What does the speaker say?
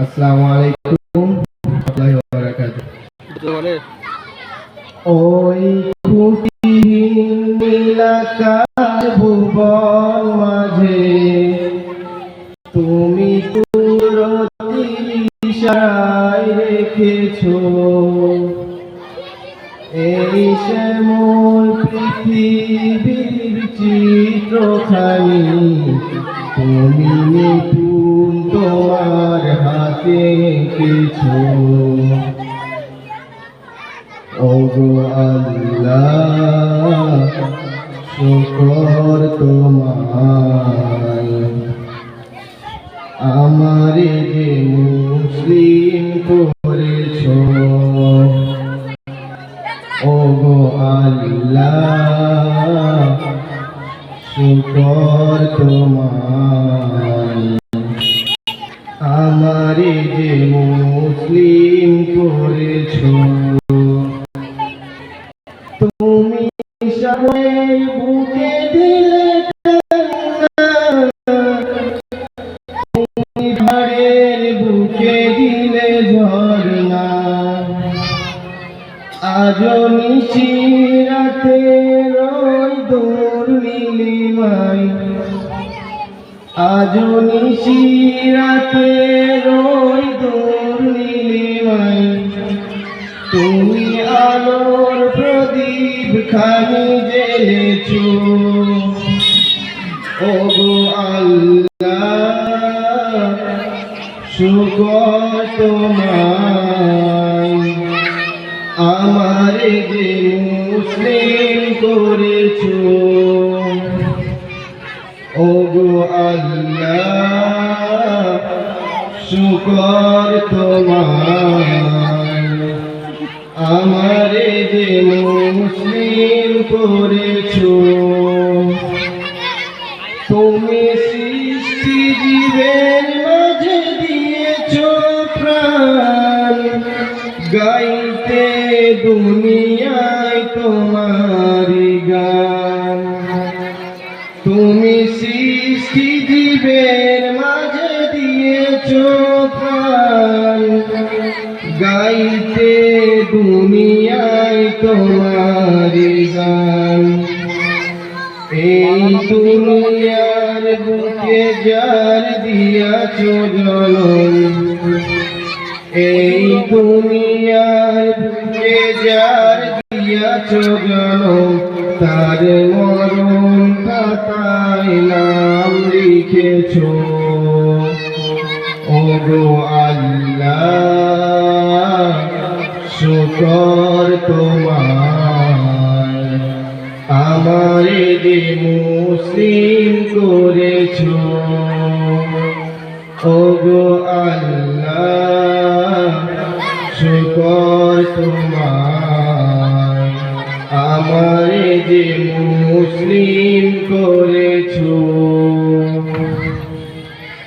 আসসালামু আলাইকুম ওয়া বারাকাতুহু। ওই খুঁটিহীন নীলাকার ভুবন মাঝে তুমি কুদরতির ইশারায় রেখেছো এই শ্যামল পৃথিবীর চিত্রখানি তুমি নিপুণ তোমার হাতে এঁকেছো। ওগো আল্লাহ শুকর তোমার আমারে যে মুসলিম করেছো। ওগো আল্লাহ শুকর তোমার আমারে যে মুসলিম করেছো। তুমি সবাই বুকে দিলে তুমি ঘরের বুকে দিলে ঝরনা আজও নিশিরাতে রই দূর নীলিমায় আজও নিশিরাতে রই দূর নীলিমায় তুমি আলোর প্রদীপ খানি জ্বেলেছো। ওগো আল্লাহ শুকর তোমার আমারে যে মুসলিম করেছো। ওগো আল্লাহ শুকর তোমার আমারে যে মুসলিম করেছো। তুমি সৃষ্টি জীবের মাঝে দিয়েছো প্রাণ গাইতে দুনিয়ায় তোমারি গান। তুমি সৃষ্টি জীবের মাঝে দিয়েছো প্রাণ গাইতে দুনিয়ায় তোমারি গান। এই দুনিয়ার বুকে যার দিয়াছো জনম এই দুনিয়ার বুকে যার দিয়াছো জনম তার মরণ খাতায় নাম লিখেছো। ওগো আল্লাহ শুকর তোমার আমারে যে মুসলিম করেছো। ওগো আল্লাহ শুকর তোমার আমারে যে মুসলিম করেছো।